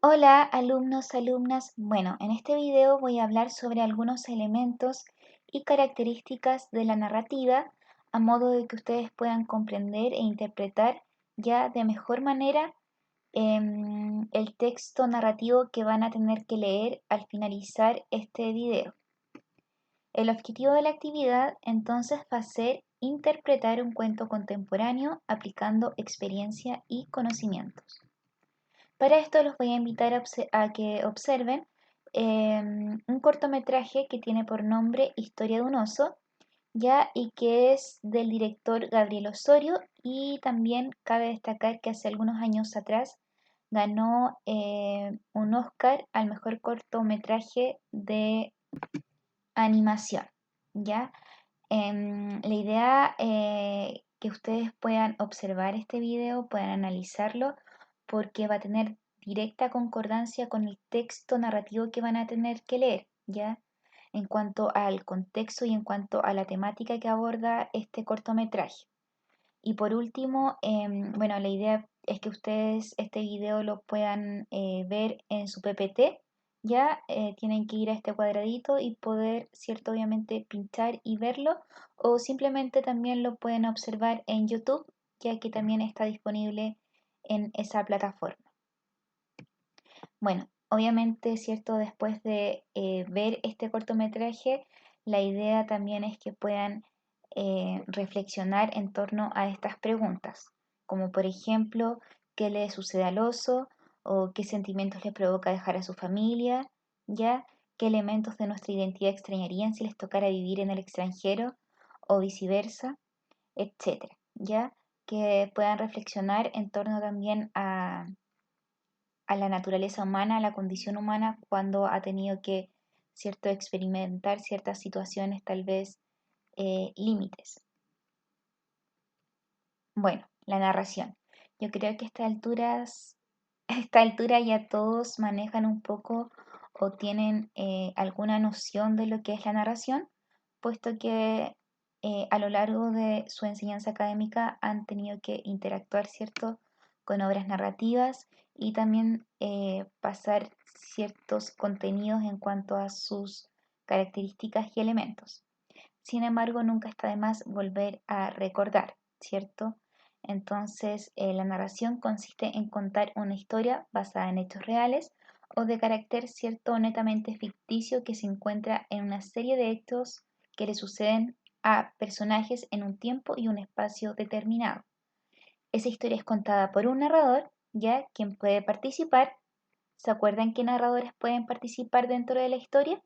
Hola alumnos, alumnas. Bueno, en este video voy a hablar sobre algunos elementos y características de la narrativa a modo de que ustedes puedan comprender e interpretar ya de mejor manera el texto narrativo que van a tener que leer al finalizar este video. El objetivo de la actividad entonces va a ser interpretar un cuento contemporáneo aplicando experiencia y conocimientos. Para esto los voy a invitar a que observen un cortometraje que tiene por nombre Historia de un oso, ya, y que es del director Gabriel Osorio, y también cabe destacar que hace algunos años atrás ganó un Oscar al mejor cortometraje de animación, ¿ya? La idea que ustedes puedan observar este video, puedan analizarlo, porque va a tener directa concordancia con el texto narrativo que van a tener que leer, ¿ya? En cuanto al contexto y en cuanto a la temática que aborda este cortometraje. Y por último, bueno, la idea es que ustedes este video lo puedan ver en su PPT. Ya tienen que ir a este cuadradito y poder, cierto, obviamente pinchar y verlo, o simplemente también lo pueden observar en YouTube, ya que también está disponible en esa plataforma. Bueno, obviamente, cierto, después de ver este cortometraje, la idea también es que puedan reflexionar en torno a estas preguntas, como por ejemplo, ¿qué le sucede al oso? ¿O qué sentimientos le provoca dejar a su familia? ¿Ya? ¿Qué elementos de nuestra identidad extrañarían si les tocara vivir en el extranjero? O viceversa, etcétera, ¿ya? Que puedan reflexionar en torno también a la naturaleza humana, a la condición humana, cuando ha tenido que, cierto, experimentar ciertas situaciones, tal vez límites. Bueno, la narración. Yo creo que a esta altura ya todos manejan un poco o tienen alguna noción de lo que es la narración, puesto que a lo largo de su enseñanza académica han tenido que interactuar, ¿cierto?, con obras narrativas y también pasar ciertos contenidos en cuanto a sus características y elementos. Sin embargo, nunca está de más volver a recordar, ¿cierto? Entonces, la narración consiste en contar una historia basada en hechos reales o de carácter cierto o netamente ficticio que se encuentra en una serie de hechos que le suceden a personajes en un tiempo y un espacio determinado. Esa historia es contada por un narrador, ya quien puede participar. ¿Se acuerdan qué narradores pueden participar dentro de la historia?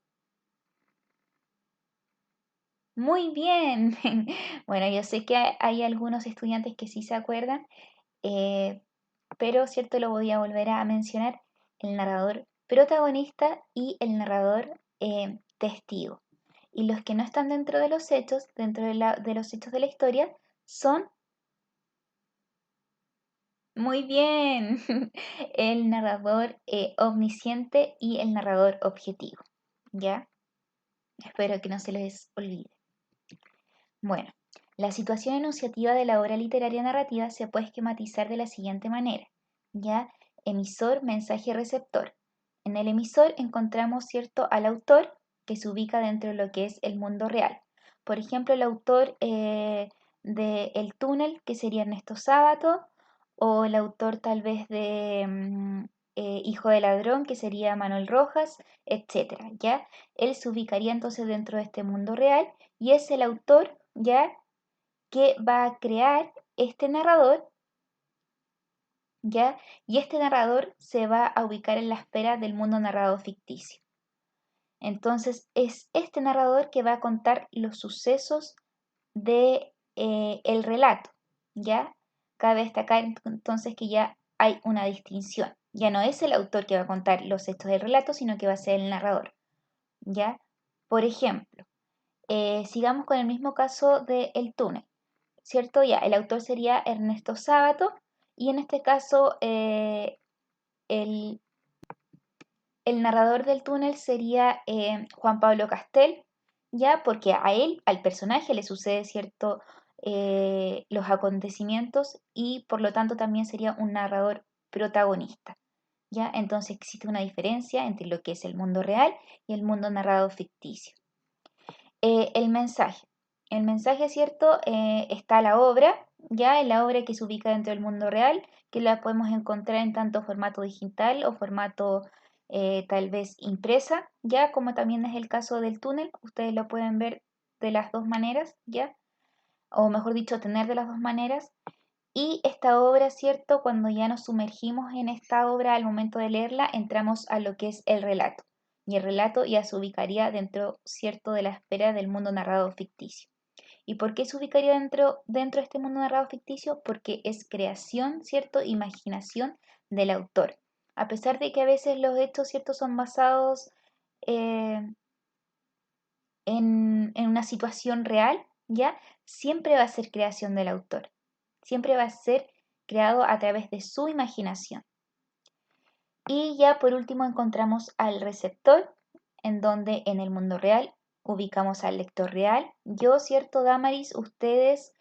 Muy bien. Bueno, yo sé que hay algunos estudiantes que sí se acuerdan, eh, pero cierto, lo voy a volver a mencionar: el narrador protagonista y el narrador testigo. Y los que no están dentro de los hechos, dentro de los hechos de la historia, son, muy bien, el narrador omnisciente y el narrador objetivo. ¿Ya? Espero que no se les olvide. Bueno, la situación enunciativa de la obra literaria narrativa se puede esquematizar de la siguiente manera, ¿ya? Emisor, mensaje y receptor. En el emisor encontramos, cierto, al autor, que se ubica dentro de lo que es el mundo real. Por ejemplo, el autor de El túnel, que sería Ernesto Sábato, o el autor tal vez de Hijo de ladrón, que sería Manuel Rojas, etcétera, ¿ya? Él se ubicaría entonces dentro de este mundo real y es el autor, ¿ya?, que va a crear este narrador, ¿ya? Y este narrador se va a ubicar en la esfera del mundo narrado ficticio. Entonces es este narrador que va a contar los sucesos de el relato, ¿ya? Cabe destacar entonces que ya hay una distinción. Ya no es el autor que va a contar los hechos del relato, sino que va a ser el narrador, ¿ya? Por ejemplo, sigamos con el mismo caso de El túnel, ¿cierto? Ya, el autor sería Ernesto Sábato y en este caso el, el narrador del túnel sería Juan Pablo Castel, ya, porque a él, al personaje, le sucede, ¿cierto?, los acontecimientos y por lo tanto también sería un narrador protagonista, ¿ya? Entonces existe una diferencia entre lo que es el mundo real y el mundo narrado ficticio. El mensaje. El mensaje, ¿cierto? Está la obra, ya en la obra que se ubica dentro del mundo real, que la podemos encontrar en tanto formato digital o formato tal vez impresa, ya como también es el caso del túnel, ustedes lo pueden ver de las dos maneras, ya, o mejor dicho, tener de las dos maneras. Y esta obra, ¿cierto? Cuando ya nos sumergimos en esta obra al momento de leerla, entramos a lo que es el relato. Y el relato ya se ubicaría dentro, ¿cierto?, de la esfera del mundo narrado ficticio. ¿Y por qué se ubicaría dentro de este mundo narrado ficticio? Porque es creación, ¿cierto?, imaginación del autor. A pesar de que a veces los hechos, ¿cierto?, son basados eh, en una situación real, ¿ya? Siempre va a ser creación del autor. Siempre va a ser creado a través de su imaginación. Y ya por último encontramos al receptor, en donde en el mundo real ubicamos al lector real. Yo, cierto, Damaris, ustedes,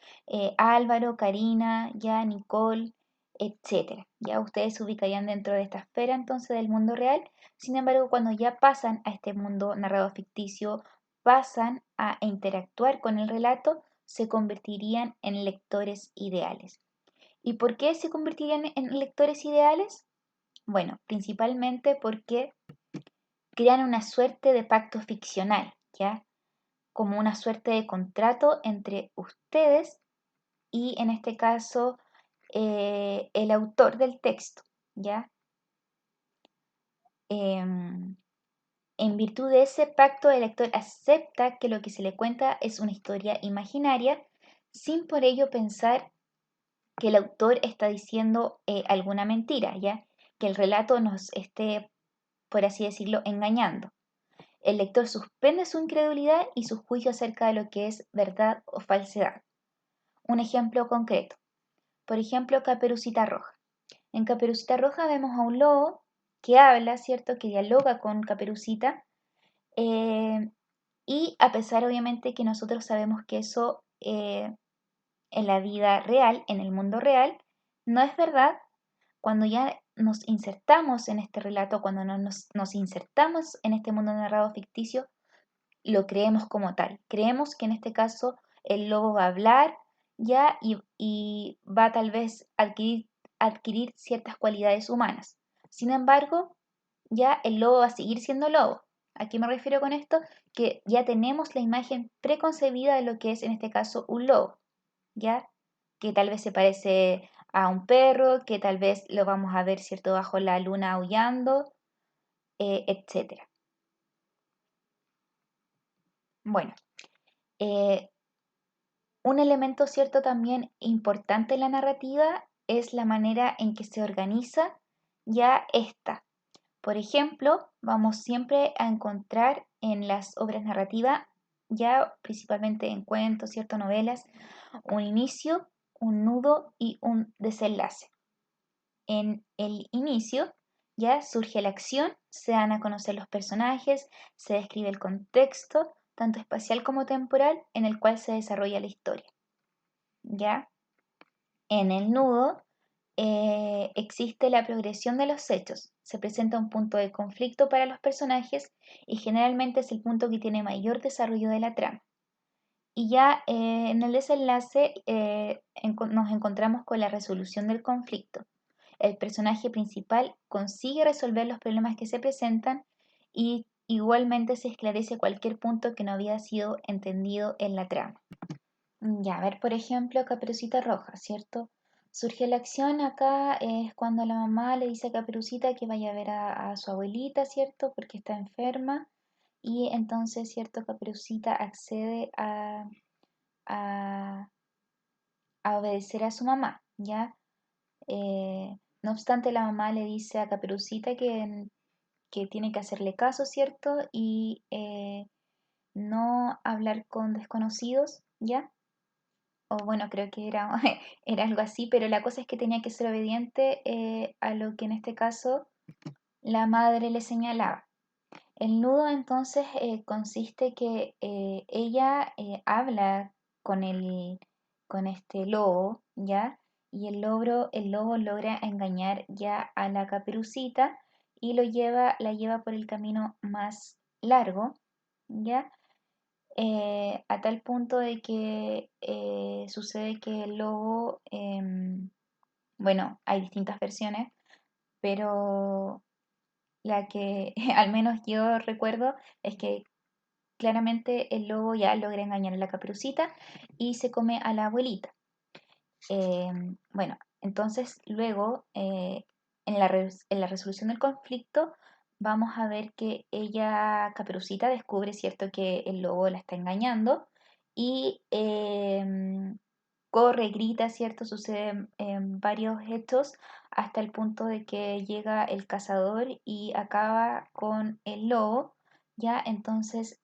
Álvaro, Karina, ya Nicole, etcétera. Ya ustedes se ubicarían dentro de esta esfera entonces del mundo real. Sin embargo, cuando ya pasan a este mundo narrado ficticio, pasan a interactuar con el relato, se convertirían en lectores ideales. ¿Y por qué se convertirían en lectores ideales? Bueno, principalmente porque crean una suerte de pacto ficcional, ¿ya? Como una suerte de contrato entre ustedes y, en este caso, el autor del texto, ¿ya? Em, en virtud de ese pacto, el lector acepta que lo que se le cuenta es una historia imaginaria, sin por ello pensar que el autor está diciendo alguna mentira, ¿ya? Que el relato nos esté, por así decirlo, engañando. El lector suspende su incredulidad y su juicio acerca de lo que es verdad o falsedad. Un ejemplo concreto. Por ejemplo, Caperucita Roja. En Caperucita Roja vemos a un lobo que habla, ¿cierto? Que dialoga con Caperucita. eh, y a pesar, obviamente, que nosotros sabemos que eso en la vida real, en el mundo real, no es verdad. Cuando ya nos insertamos en este relato, cuando nos insertamos en este mundo narrado ficticio, lo creemos como tal. Creemos que en este caso el lobo va a hablar ya y va tal vez a adquirir ciertas cualidades humanas. Sin embargo, ya el lobo va a seguir siendo lobo. ¿A qué me refiero con esto? Que ya tenemos la imagen preconcebida de lo que es en este caso un lobo, ¿ya? Que tal vez se parece a un perro, que tal vez lo vamos a ver, ¿cierto?, bajo la luna aullando, etcétera. Bueno, eh, un elemento cierto también importante en la narrativa es la manera en que se organiza ya esta. Por ejemplo, vamos siempre a encontrar en las obras narrativas, ya principalmente en cuentos, cierto, novelas, un inicio, un nudo y un desenlace. En el inicio ya surge la acción, se dan a conocer los personajes, se describe el contexto, tanto espacial como temporal, en el cual se desarrolla la historia. ¿Ya? En el nudo existe la progresión de los hechos. Se presenta un punto de conflicto para los personajes y generalmente es el punto que tiene mayor desarrollo de la trama. Y ya en el desenlace nos encontramos con la resolución del conflicto. El personaje principal consigue resolver los problemas que se presentan y igualmente se esclarece cualquier punto que no había sido entendido en la trama. Ya, a ver, por ejemplo, Caperucita Roja, ¿cierto? Surge la acción acá, es cuando la mamá le dice a Caperucita que vaya a ver a su abuelita, ¿cierto? Porque está enferma. Y entonces, ¿cierto? Caperucita accede a, a obedecer a su mamá, ¿ya? No obstante, la mamá le dice a Caperucita que tiene que hacerle caso, ¿cierto? Y no hablar con desconocidos, ¿ya? O bueno, creo que era, era algo así, pero la cosa es que tenía que ser obediente a lo que en este caso la madre le señalaba. El nudo entonces consiste que ella habla con con este lobo, ¿ya? Y el lobo logra engañar ya a la Caperucita y la lleva por el camino más largo, ¿ya? A tal punto de que sucede que el lobo, bueno, hay distintas versiones, pero la que al menos yo recuerdo es que claramente el lobo ya logra engañar a la Caperucita y se come a la abuelita. Bueno, entonces luego en la resolución del conflicto vamos a ver que ella, Caperucita, descubre, ¿cierto?, que el lobo la está engañando y corre, grita, ¿cierto? Suceden varios hechos hasta el punto de que llega el cazador y acaba con el lobo, ¿ya? Entonces,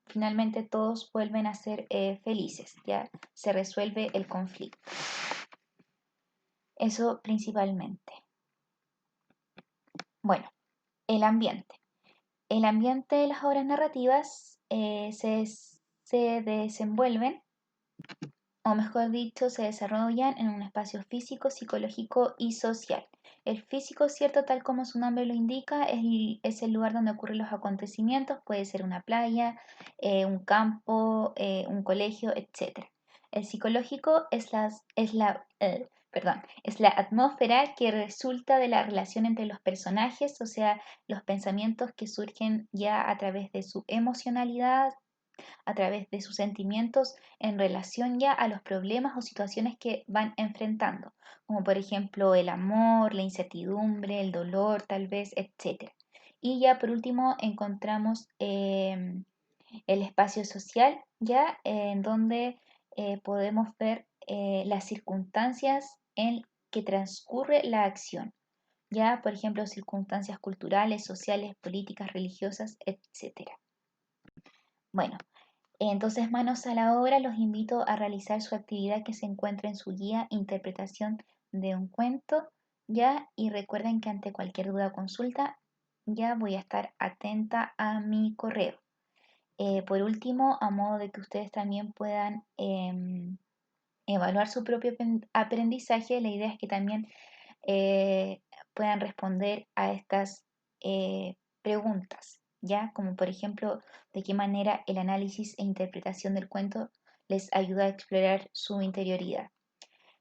finalmente todos vuelven a ser felices, ¿ya? Se resuelve el conflicto. Eso principalmente. Bueno, el ambiente. El ambiente de las obras narrativas se desenvuelven, o mejor dicho, se desarrollan en un espacio físico, psicológico y social. El físico, cierto, tal como su nombre lo indica, es el lugar donde ocurren los acontecimientos, puede ser una playa, un campo, un colegio, etc. El psicológico es la atmósfera que resulta de la relación entre los personajes, o sea, los pensamientos que surgen ya a través de su emocionalidad, a través de sus sentimientos en relación ya a los problemas o situaciones que van enfrentando, como por ejemplo el amor, la incertidumbre, el dolor, tal vez, etcétera. Y ya por último encontramos el espacio social, ya en donde podemos ver las circunstancias en que transcurre la acción, ya por ejemplo circunstancias culturales, sociales, políticas, religiosas, etcétera. Bueno, entonces, manos a la obra, los invito a realizar su actividad que se encuentra en su guía Interpretación de un cuento, ¿ya? Y recuerden que ante cualquier duda o consulta, ya voy a estar atenta a mi correo. Por último, a modo de que ustedes también puedan evaluar su propio aprendizaje, la idea es que también eh, puedan responder a estas preguntas, ¿ya? Como por ejemplo, de qué manera el análisis e interpretación del cuento les ayuda a explorar su interioridad.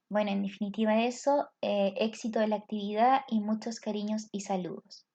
Bueno, en definitiva eso, éxito de la actividad y muchos cariños y saludos.